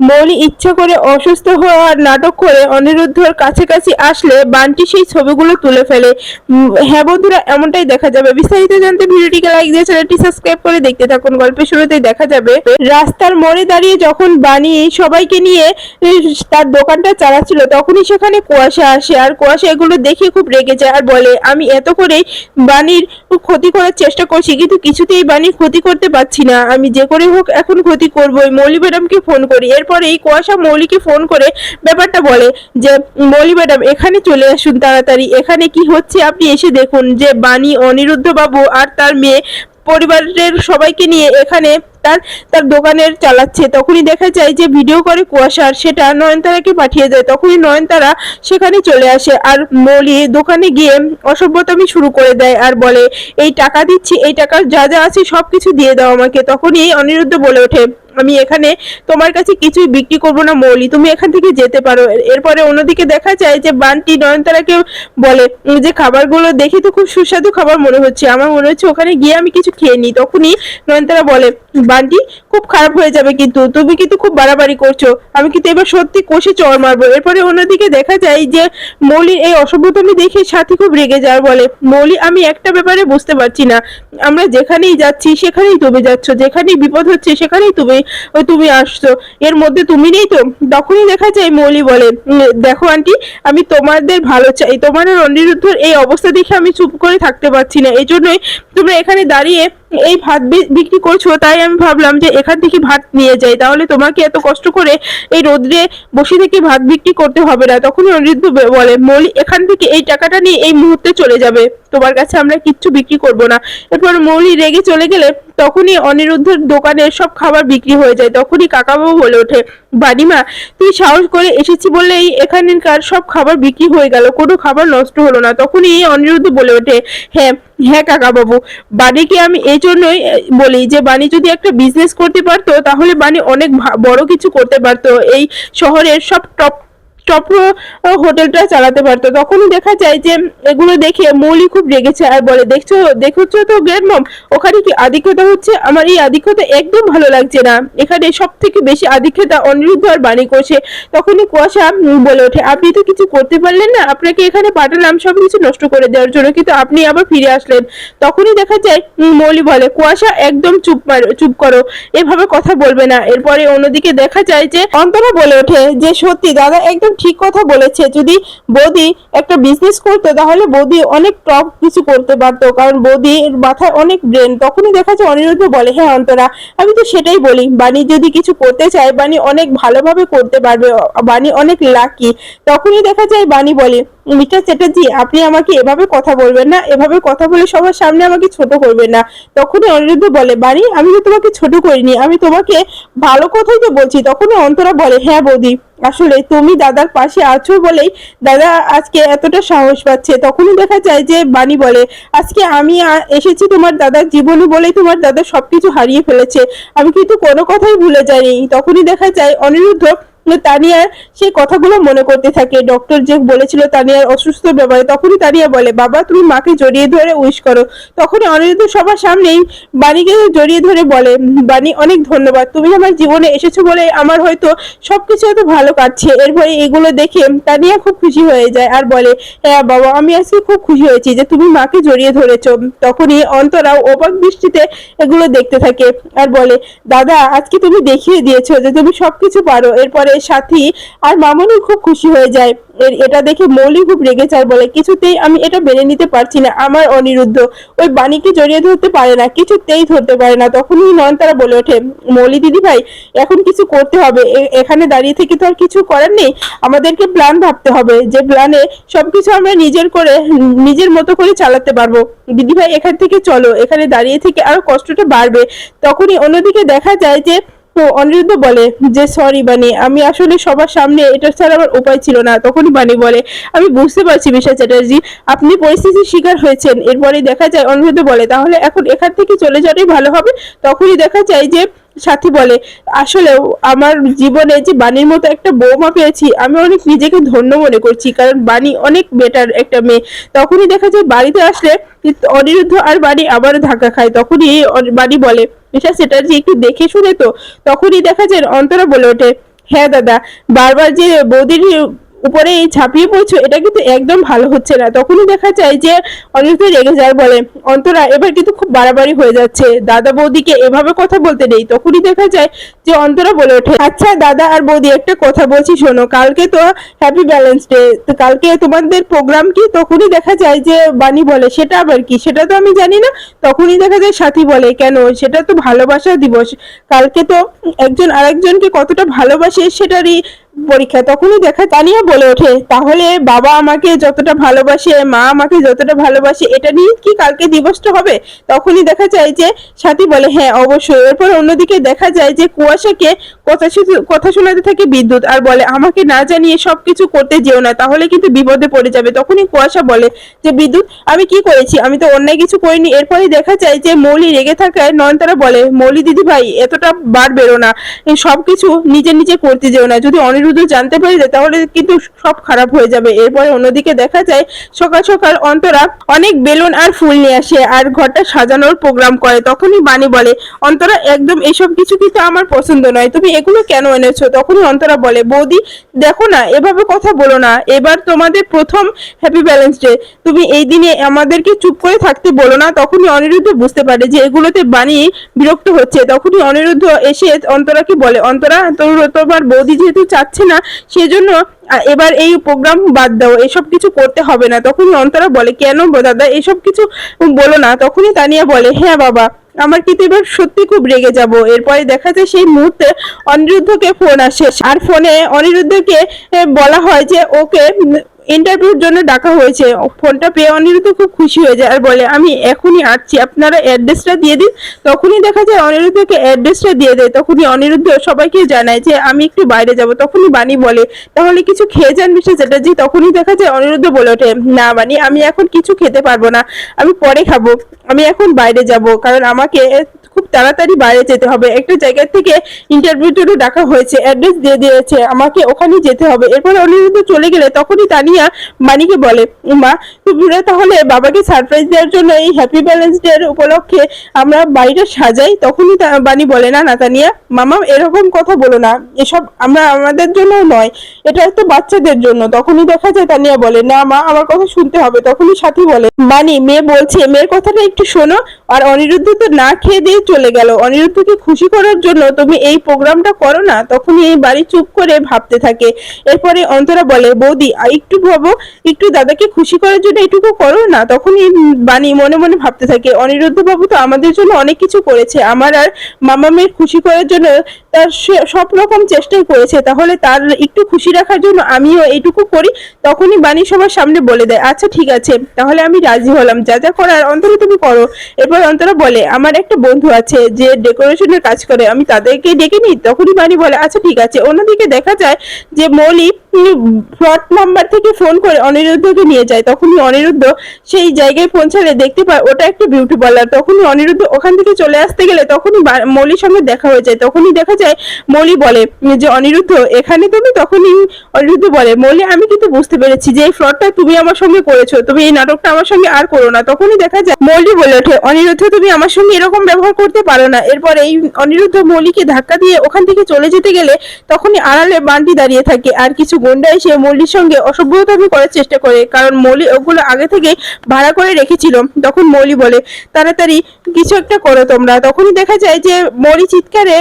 মৌলি ইচ্ছা করে অসুস্থ হওয়ার নাটক করে অনিরুদ্ধর কাছাকাছি আসলে বান্টি সেই ছবিগুলো তুলে ফেলে। হ্যাঁ বন্ধুরা, এমনটাই দেখা যাবে। বিস্তারিত জানতে ভিডিওটিকে লাইক দিয়ে চ্যানেলটি সাবস্ক্রাইব করে দেখতে থাকুন। গল্পের শুরুতেই দেখা যাবে রাস্তার মোড়ে দাঁড়িয়ে যখন বানি সবাইকে নিয়ে তার দোকানটা চালাচ্ছিল, তখনই সেখানে কুয়াশা আসে। আর কুয়াশা এগুলো দেখে খুব রেগে যায় আর বলে, আমি এত করেই বানির ক্ষতি করার চেষ্টা করছি, কিন্তু কিছুতেই বানির ক্ষতি করতে পারছি না। আমি যে করে হোক এখন ক্ষতি করবোই। মৌলি ম্যাডামকে ফোন করি। এরপরে এই কুয়াশা মৌলিকে ফোন করে ব্যাপারটা বলে যে, মৌলি ম্যাডাম এখানে চলে আসুন তাড়াতাড়ি, এখানে কি হচ্ছে আপনি এসে দেখুন। যে বানি অনিরুদ্ধ বাবু আর তার মেয়ে পরিবারের সবাইকে নিয়ে এখানে তার তার দোকানের চালাচ্ছে। তখনই দেখা যায় যে ভিডিও করে কুয়াশার, সেটা নয়নতারাকে পাঠিয়ে দেয়। তখনই নয়নতারা সেখানে চলে আসে আর মৌলি দোকানে গিয়ে অসভ্যতামি শুরু করে দেয় আর বলে, এই টাকা দিচ্ছি, এই টাকার যা যা আছে সবকিছু দিয়ে দাও আমাকে। তখনই অনিরুদ্ধ বলে ওঠে, আমি এখানে তোমার কাছে কিছুই বিক্রি করবো না মৌলি, তুমি এখান থেকে যেতে পারো। এরপরে অন্যদিকে দেখা যায় যে বান্টি নয়নতারাকে বলে যে, খাবারগুলো দেখে তো খুব সুস্বাদু খাবার মনে হচ্ছে, আমার মনে হচ্ছে ওখানে গিয়ে আমি কিছু খেয়ে নিই। তখনই নয়নতারা বলে, বান্টি খুব খারাপ হয়ে যাবে, কিন্তু তুমি কিন্তু খুব বাড়াবাড়ি করছো, আমি কিন্তু এবার সত্যি কষে চড় মারবো। এরপরে অন্যদিকে দেখা যায় যে মৌলির এই অসভ্যতামি দেখে সাথী খুব রেগে যায়, বলে, মৌলি আমি একটা ব্যাপারে বুঝতে পারছি না, আমরা যেখানেই যাচ্ছি সেখানেই তুমি যাচ্ছ, যেখানেই বিপদ হচ্ছে সেখানেই তুমি তুমি আসছো, এর মধ্যে তুমি নেই তো। তখনই দেখা যায় মৌলি বলে, দেখো আন্টি, আমি তোমাদের ভালো চাই, তোমার আর অনিরুদ্ধর এই অবস্থা দেখে আমি চুপ করে থাকতে পারছি না, এই জন্যই তোমরা এখানে দাঁড়িয়ে এই ভাত বিক্রি করছো, তাই আমি ভাবলাম যে এখান থেকে ভাত নিয়ে যাই, তাহলে তোমাকে এত কষ্ট করে এই রোদ্রে বসে থেকে ভাত বিক্রি করতে হবে না। তখনই অনিরুদ্ধ বলে, মৌলি এখান থেকে এই টাকাটা নিয়ে এই মুহূর্তে চলে যাবে, তোমার কাছে আমরা কিচ্ছু বিক্রি করব না। এরপর মৌলি রেগে চলে গেলে তখনই অনিরুদ্ধের দোকানের সব খাবার বিক্রি হয়ে যায়। তখনই কাকাবাবু বলে ওঠে, বানিমা তুই সাহস করে এসেছি বলেই এখানকার সব খাবার বিক্রি হয়ে গেল, কোনো খাবার নষ্ট হলো না। তখনই অনিরুদ্ধ বলে ওঠে, হ্যাঁ হ্যাঁ কাকাবাবু, বাণীকে আমি এই জন্যই বলি যে বাণী যদি একটা বিজনেস করতে পারতো তাহলে বাণী অনেক বড় কিছু করতে পারতো, এই শহরের সব টপ টপ হোটেলটা চালাতে পারতো। তখনই দেখা যায় যে এগুলো দেখে মৌলি খুব রেগেছে আর বলে, দেখছো তো গ্র্যান্ড মম, ওখানে কি আধিক্যতা হচ্ছে, আমার এই আধিক্যতা একদম ভালো লাগছে না, এখানে সব থেকে বেশি আধিক্যতা অনিরুদ্ধ আর বাণী করছে। তখনই কুয়াশা বলে ওঠে, আপনি তো কিছু করতে পারলেন না, আপনাকে এখানে পাঠালাম সবকিছু নষ্ট করে দেওয়ার জন্য, কিন্তু আপনি আবার ফিরে আসলেন। তখনই দেখা যায় মৌলি বলে, কুয়াশা একদম চুপ করো, এভাবে কথা বলবে না। এরপরে অন্যদিকে দেখা যায় যে অন্তরা বলে ওঠে যে, সত্যি দাদা একদম ঠিক কথা বলেছে, যদি বৌদি একটা বিজনেস করতো তাহলে বৌদি অনেক টপ কিছু করতে পারতো, কারণ বৌদির মাথায় অনেক ব্রেন। তখনই দেখা যায় অনিরুদ্ধ বলে, হ্যাঁ অন্তরা, আমি তো সেটাই বলি, বাণী যদি কিছু করতে চায় বাণী অনেক ভালোভাবে করতে পারবে, বাণী অনেক লাকি। তখনই দেখা যায় বাণী বলে, মিস্টার চ্যাটার্জি আপনি আমাকে এভাবে কথা বলবেন না, এভাবে কথা বলে সবার সামনে আমাকে ছোট করবেন না। তখনই অনিরুদ্ধ বলে, বাণী আমি তো তোমাকে ছোট করিনি, আমি তোমাকে ভালো কথাই তো বলছি। তখনই অন্তরা বলে, হ্যাঁ বৌদি, আসলে তুমি দাদার পাশে আছো বলেই দাদা আজকে এতটা সাহস পাচ্ছে। তখনই দেখা যায় যে বাণী বলে, আজকে আমি এসেছি তোমার দাদার জীবনে বলেই তোমার দাদা সবকিছু হারিয়ে ফেলেছে, আমি কিন্তু কোনো কথাই ভুলে যাইনি। তখনই দেখা যায় অনিরুদ্ধ তানিয়ার সেই কথাগুলো মনে করতে থাকে, ডক্টর যে বলেছিল তানিয়ার অসুস্থ ব্যাপারে। তখনই তানিয়া বলে, বাবা তুমি মাকে জড়িয়ে ধরে উইশ করো। তখনই অনিরুদ্ধ সবার সামনেই বাণীকে জড়িয়ে ধরে বলে, বাণী অনেক ধন্যবাদ, তুমি আমার জীবনে এসেছো বলে আমার হয়তো সবকিছু এত ভালো কাটছে। এরপরে এগুলো দেখে তানিয়া খুব খুশি হয়ে যায় আর বলে, হ্যাঁ বাবা আমি আজকে খুব খুশি হয়েছি যে তুমি মাকে জড়িয়ে ধরেছো। তখনই অন্তরাও অবাক দৃষ্টিতে এগুলো দেখতে থাকে আর বলে, দাদা আজকে তুমি দেখিয়ে দিয়েছো যে তুমি সবকিছু পারো। এরপরে সাথী আর মামনি খুব খুশি হয়ে যায়। এটা দেখে মৌলি খুব রেগে যায়, বলে, কিছুতেই আমি এটা মেনে নিতে পারছি না, আমার অনিরুদ্ধ ওই বাণীকে জড়িয়ে ধরতে পারে না, কিছুতেই ধরতে পারে না। তখনই নয়নতারা বলে ওঠে, মৌলি দিদি ভাই এখন কিছু করতে হবে, এখানে দাঁড়িয়ে থেকে তো আর কিছু করার নেই, আমাদেরকে প্ল্যান ভাবতে হবে, যে প্ল্যানে সবকিছু আমরা নিজের মতো করে চালাতে পারবো। দিদি ভাই এখান থেকে চলো, এখানে দাঁড়িয়ে থেকে আরো কষ্টটা বাড়বে। তখনই অন্যদিকে দেখা যায় যে তো অনিরুদ্ধ বলে যে, সরি বানি, আমি আসলে সবার সামনে এটা ছাড়া আমার উপায় ছিল না। তখনই বানি বলে, আমি বুঝতে পারছি মিস্টার চ্যাটার্জি, আপনি পরিস্থিতির শিকার হয়েছেন। এরপরে দেখা যায় অনিরুদ্ধ বলে, তাহলে এখন এখান থেকে চলে যাওয়াটাই ভালো হবে। তখনই দেখা যায় যে সাথী বলে, আসলেও আমার জীবনে যে বাণীর মতো একটা বৌমা পেয়েছি আমি অনেক নিজেকে ধন্য মনে করছি, কারণ বাণী অনেক বেটার একটা মেয়ে। তখনই দেখা যায় বাড়িতে আসলে অনিরুদ্ধ আর বাণী আবারও ধাক্কা খায়। তখনই বাণী বলে, মিস্টার চ্যাটার্জি একটু দেখে শুনে তো। তখনই দেখা যায় অন্তরা বলে ওঠে, হ্যাঁ দাদা, বারবার যে বৌদির উপরে এই ঝাঁপিয়ে পড়ছো এটা কিন্তু একদম ভালো হচ্ছে না। তখনই দেখা যায় যে অনিরুদ্ধ রেগে যায়, বলে অন্তরা এবার কিন্তু খুব বাড়াবাড়ি হয়ে যাচ্ছে, দাদা বৌদিকে এভাবে কথা বলতে নেই। তখনই দেখা যায় যে অন্তরা বলে ওঠে, আচ্ছা দাদা আর বৌদি একটা কথা বলছি শোনো, কালকে তো হ্যাপি ব্যালেন্স ডে, তো কালকে তোমাদের প্রোগ্রাম কি? তখনই দেখা যায় যে বানি বলে, সেটা আবার কি? সেটা তো আমি জানি না। তখনই দেখা যায় সাথী বলে, কেন, সেটা তো ভালোবাসা দিবস, কালকে তো একজন আরেকজনকে কতটা ভালোবাসে সেটারই পরীক্ষা। তখনই দেখা তানিয়া বলে ওঠে, তাহলে বাবা আমাকে যতটা ভালোবাসে, মা আমাকে যতটা ভালোবাসে, এটা নিয়ে কি কালকে দিবসটা হবে? তখনই দেখা যায় যে সাথী বলে, হ্যাঁ অবশ্যই। এরপর অন্যদিকে দেখা যায় যে কুয়াশাকে কথা শোনাতে থাকে বিদ্যুৎ, আর বলে আমাকে না জানিয়ে সবকিছু করতে যেও না, তাহলে কিন্তু বিপদে পড়ে যাবে। তখনই কুয়াশা বলে যে বিদ্যুৎ আমি কি করেছি, আমি তো অন্যায় কিছু করিনি। এরপরে দেখা যায় যে মৌলি রেগে থাকায় নয়নতারা বলে, মৌলি দিদি ভাই এতটা বার বেরো না, সবকিছু নিজে নিজে করতে যেও না, যদি অনিরুদ্ধ জানতে পেরে যায় তাহলে কিন্তু সব খারাপ হয়ে যাবে। এরপরে অন্যদিকে দেখা যায় সকাল সকাল অন্তরা অনেক বেলুন আর ফুল নিয়ে আসে আর ঘরটা সাজানোর প্রোগ্রাম করে। তখনই বানি বলে, অন্তরা একদম এসব কিছু কিন্তু আমার পছন্দ নয়, তুমি এগুলো কেন এনেছো? তখনই অন্তরা বলে, বৌদি দেখো না, এভাবে কথা বলো না, এবার তোমাদের প্রথম হ্যাপি ব্যালেন্স ডে, তুমি এই দিনে আমাদেরকে চুপ করে থাকতে বলো না। তখনই অনিরুদ্ধ বুঝতে পারে যে এগুলোতে বানি বিরক্ত হচ্ছে। তখনই অনিরুদ্ধ এসে অন্তরাকে বলে, অন্তরা তোমার বৌদি যেহেতু চাচ্ছে না, সেজন্য এবার এই প্রোগ্রাম বাদ দাও, এসব কিছু করতে হবে না। তখনই অন্তরা বলে, কেন দাদা এসব কিছু বলো না। তখনই তানিয়া বলে, হ্যাঁ বাবা, আমার কিন্তু এবার সত্যি খুব রেগে যাব। এরপরে দেখা যায় সেই মুহূর্তে অনিরুদ্ধকে ফোন আসে, আর ফোনে অনিরুদ্ধকে বলা হয় যে ওকে ইন্টারভিউর জন্য ডাকা হয়েছে। ফোনটা পেয়ে অনিরুদ্ধ খুব খুশি হয়ে যায় আর বলে, আমি এখনই আসছি, আপনারা অ্যাড্রেসটা দিয়ে দিন। তখনই দেখা যায় অনিরুদ্ধকে অ্যাড্রেসটা দিয়ে দেয়। তখনই অনিরুদ্ধ সবাইকে জানায় যে আমি একটু বাইরে যাব। তখনই বানি বলে, তাহলে কিছু খেয়ে যান মিস্টার চ্যাটার্জি। তখনই দেখা যায় অনিরুদ্ধ বলে ওঠে, না বানি, আমি এখন কিছু খেতে পারবো না, আমি পরে খাবো, আমি এখন বাইরে যাব, কারণ আমাকে খুব তাড়াতাড়ি বাইরে যেতে হবে, একটা জায়গা থেকে ইন্টারভিউ জন্য ডাকা হয়েছে, অ্যাড্রেস দিয়ে দিয়েছে, আমাকে ওখানে যেতে হবে। এরপর অনিরুদ্ধ চলে গেলে তখনই তানিয়া বানিকে বলে, মা তোমরা তাহলে বাবাকে সারপ্রাইজ দেওয়ার জন্য এই হ্যাপি ব্যালেন্স ডে এর উপলক্ষে আমরা বাড়িটা সাজাই। তখনই বানি বলে, না না তানিয়া, মামা এরকম কথা বলো না, এসব আমরা আমাদের জন্য নয়, এটা তো বাচ্চাদের জন্য। তখনই দেখা যায় তানিয়া বলে, না মা আমার কথা শুনতে হবে। তখনই সাথী বলে, বানি মেয়ে বলছে, মেয়ের কথাটা একটু শোনো। আর অনিরুদ্ধ তো না খেয়ে দিয়ে চলে গেল, অনিরুদ্ধকে খুশি করার জন্য তুমি এই প্রোগ্রামটা করো না। তখনই এই বাড়ি চুপ করে ভাবতে থাকে। এরপরে অন্তরা বলে, বৌদি একটু ভাবো, একটু দাদাকে খুশি করার জন্য এটুকু করো না। তখনই বানি মনে মনে ভাবতে থাকে, অনিরুদ্ধ বাবু তো আমাদের জন্য অনেক কিছু করেছে, আমার আর মামা মেয়ের খুশি করার জন্য তার সব রকম চেষ্টাই করেছে, তাহলে তার একটু খুশি রাখার জন্য আমিও এইটুকু করি। তখনই বানি সবার সামনে বলে দেয়, আচ্ছা ঠিক আছে, তাহলে আমি রাজি হলাম, যা যা করার অন্তরা তুমি করো। এরপর অন্তরা বলে, আমার একটা বন্ধু আছে যে ডেকোরেশনের কাজ করে, আমি তাদেরকে ডেকে নিই। তখনই বানি বলে, আচ্ছা ঠিক আছে। অন্যদিকে দেখা যায় যে মৌলি ফ্রড নাম্বার থেকে ফোন করে অনিরুদ্ধকে নিয়ে যায়। তখনই অনিরুদ্ধ সেই জায়গায় পৌঁছালে দেখতে পায় ওটা একটা বিউটি পার্লার। তখনই অনিরুদ্ধ ওখান থেকে চলে আসতে গেলে তখনই মৌলির সঙ্গে দেখা হয়ে যায়। তখনই দেখা যায় মৌলি বলে যে, অনিরুদ্ধ এখানে তুমি? তখনই অনিরুদ্ধ বলে, মৌলি আমি কিন্তু বুঝতে পেরেছি যে এই ফ্রডটা তুমি আমার সঙ্গে করেছো, তুমি এই নাটকটা আমার সঙ্গে আর করো না। তখনই দেখা যায় মৌলি বলে ওঠে, অনিরুদ্ধ তুমি আমার সঙ্গে এরকম ব্যবহার করতে পারো না। এরপর এই অনিরুদ্ধ মৌলিকে ধাক্কা দিয়ে ওখান থেকে চলে যেতে গেলে তখনই আড়ালে বান্টি দাঁড়িয়ে থাকে, আর কিছু গুন্ডা এসে মৌলির সঙ্গে অসভ্যতামি করার চেষ্টা করে, কারণ মৌলি ওগুলো আগে থেকে ভাড়া করে রেখেছিল। তখন মৌলি বলে, তাড়াতাড়ি কিছু একটা করো তোমরা। তখনই দেখা যায় যে মৌলি চিৎকারে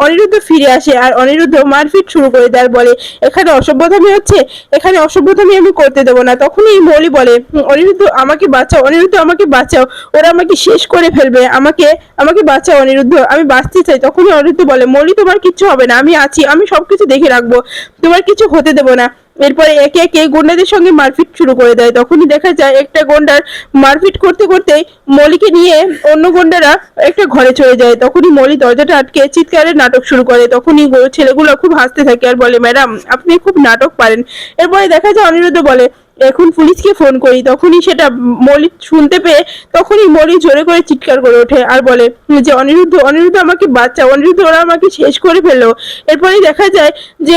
অনিরুদ্ধ ফিরে আসে, আর অনিরুদ্ধ মারপিট শুরু করে দেয়, বলে এখানে অসভ্যতামি হচ্ছে, এখানে অসভ্যতামি আমি করতে দেবো না। তখনই মৌলি বলে, অনিরুদ্ধ আমাকে বাঁচাও, অনিরুদ্ধ আমাকে বাঁচাও, ওরা আমাকে শেষ করে ফেলবে, আমাকে আমাকে বাঁচাও অনিরুদ্ধ, আমি বাঁচতে চাই। তখনই অনিরুদ্ধ বলে, মৌলি তোমার কিচ্ছু হবে না, আমি আছি, আমি সবকিছু দেখে রাখবো, তোমার কিছু হতে দেবো না। এরপরে একে একে গুন্ডাদের সঙ্গে মারপিট শুরু করে দেয়। তখনই দেখা যায় একটা গন্ডার মারপিট করতে করতে মৌলিকে নিয়ে অন্য গন্ডারা একটা ঘরে চলে যায়। তখনই মৌলি দরজাটা আটকে চিৎকারের নাটক শুরু করে। তখনই ছেলেগুলো খুব হাসতে থাকে আর বলে, ম্যাডাম আপনি খুব নাটক পারেন। এরপরে দেখা যায় অনিরুদ্ধ বলে, এখন পুলিশকে ফোন করি। তখনই সেটা মৌলি শুনতে পেয়ে তখনই মৌলি জোরে করে চিৎকার করে ওঠে আর বলে যে, অনিরুদ্ধ অনিরুদ্ধ আমাকে বাঁচাও, অনিরুদ্ধ ওরা আমাকে শেষ করে ফেললো। এরপরে দেখা যায় যে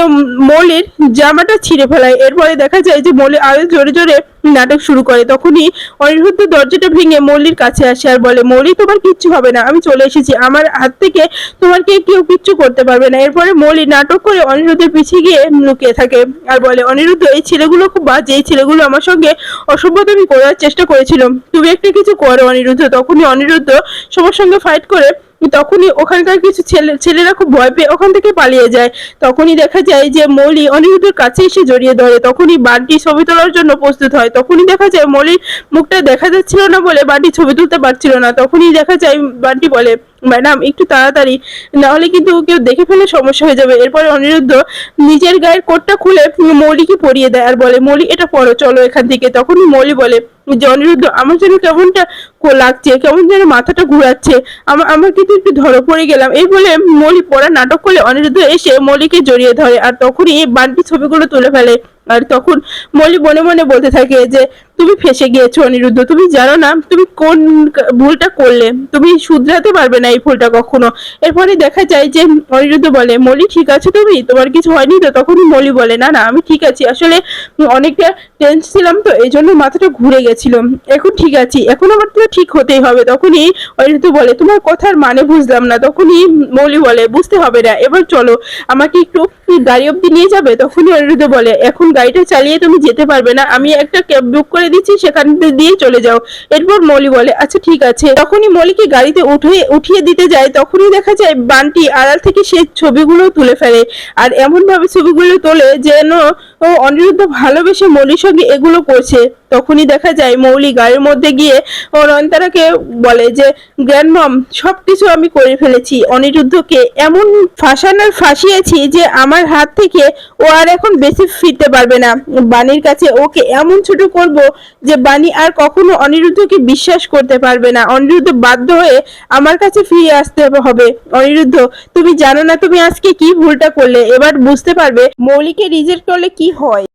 মৌলির জামাটা ছিঁড়ে ফেলায়। এরপরে দেখা যায় যে মৌলি আরো জোরে জোরে নাটক শুরু করে। তখনই অনিরুদ্ধ দরজাটা ভেঙে মৌলির কাছে আসে আর বলে, মৌলি তোমার কিচ্ছু হবে না, আমি চলে এসেছি, আমার হাত থেকে তোমাকে কেউ কিচ্ছু করতে পারবে না। এরপরে মৌলি নাটক করে অনিরুদ্ধের পিছিয়ে গিয়ে লুকিয়ে থাকে আর বলে, অনিরুদ্ধ এই ছেলেগুলো খুব বাজে, এই ছেলেগুলো আমার সঙ্গে অসভ্যতামি করার চেষ্টা করেছিল, তুমি একটা কিছু করো অনিরুদ্ধ। তখনই অনিরুদ্ধ সবার সঙ্গে ফাইট করে তখনই ওখানকার কিছু ছেলেরা খুব ভয় পেয়ে ওখান থেকে পালিয়ে যায়। তখনই দেখা যায় যে মৌলি অনিরুদ্ধের কাছে এসে জড়িয়ে ধরে। তখনই বান্টি ছবি তোলার জন্য প্রস্তুত হয়। তখনই দেখা যায় মৌলির মুখটা দেখা যাচ্ছিল না বলে বান্টি ছবি তুলতে পারছিল না। তখনই দেখা যায় বান্টি বলে, ম্যাডাম একটু তাড়াতাড়ি, না হলে কিন্তু কেউ দেখে ফেলে সমস্যা হয়ে যাবে। এরপরে অনিরুদ্ধ নিজের গায়ের কোটটা খুলে মৌলিকে পরিয়ে দেয় আর বলে, মৌলি এটা পরো, চলো এখান থেকে। তখনই মৌলি বলে যে, অনিরুদ্ধ আমার যেন কেমনটা লাগছে, কেমন যেন মাথাটা ঘুরাচ্ছে, আমার কিন্তু একটু ধরো, পড়ে গেলাম। এই বলে মৌলি পড়া নাটক করলে অনিরুদ্ধ এসে মৌলিকে জড়িয়ে ধরে আর তখনই এই বান্টি ছবিগুলো তুলে ফেলে। আর তখন মৌলি মনে মনে বলতে থাকে যে, তুমি ফেসে গিয়েছো অনিরুদ্ধ, তুমি জানো না তুমি কোন ভুলটা করলে, তুমি শুধরাতে পারবে না এই ভুলটা কখনো। এরপরে দেখা যায় যে অনিরুদ্ধ বলে, মৌলি ঠিক আছে, তুমি তোমার কিছু হয়নি তো? তখনই মৌলি বলে, না না আমি ঠিক আছি, আসলে অনেকটা টেন্স ছিলাম তো এই জন্য মাথাটা ঘুরে গেছিল, এখন ঠিক আছি, এখন আবার তো ঠিক হতেই হবে। তখনই অনিরুদ্ধ বলে, তোমার কথার মানে বুঝলাম না। তখনই মৌলি বলে, বুঝতে হবে না, এবার চলো আমাকে একটু গাড়ি অব্দি নিয়ে যাবে? তখনই অনিরুদ্ধ বলে, এখন গাড়িটা চালিয়ে তুমি যেতে পারবে না, আমি একটা ক্যাব বুক করে দিচ্ছি, সেখান দিয়ে চলে যাও। এরপর মৌলি বলে, আচ্ছা ঠিক আছে। তখনই মৌলিকে গাড়িতে উঠিয়ে দিতে যায়। তখনই দেখা যায় বান্টি আড়াল থেকে সে ছবিগুলো তুলে ফেলে আর এমন ভাবে ছবিগুলো তোলে যেন অনিরুদ্ধ ভালোবেসে মৌলির সঙ্গে এগুলো করছে। তখনই দেখা যায় মৌলি গাড়ির মধ্যে গিয়ে ও নয়নতারাকে বলে যে, গ্র্যান্ডমম সবকিছু আমি করে ফেলেছি, অনিরুদ্ধকে এমন ফাঁসিয়েছি যে আমার হাত থেকে ও আর এখন বেশি ফিরতে পারবে না। বাণীর কাছে ওকে এমন ছোট করব যে বাণী আর কখনো অনিরুদ্ধকে বিশ্বাস করতে পারবে না। অনিরুদ্ধ বাধ্য হয়ে আমার কাছে ফিরে আসতে হবে। অনিরুদ্ধ তুমি জানো না তুমি আজকে কি ভুলটা করলে, এবার বুঝতে পারবে মৌলিকে রিজেক্ট করলে কি হয়।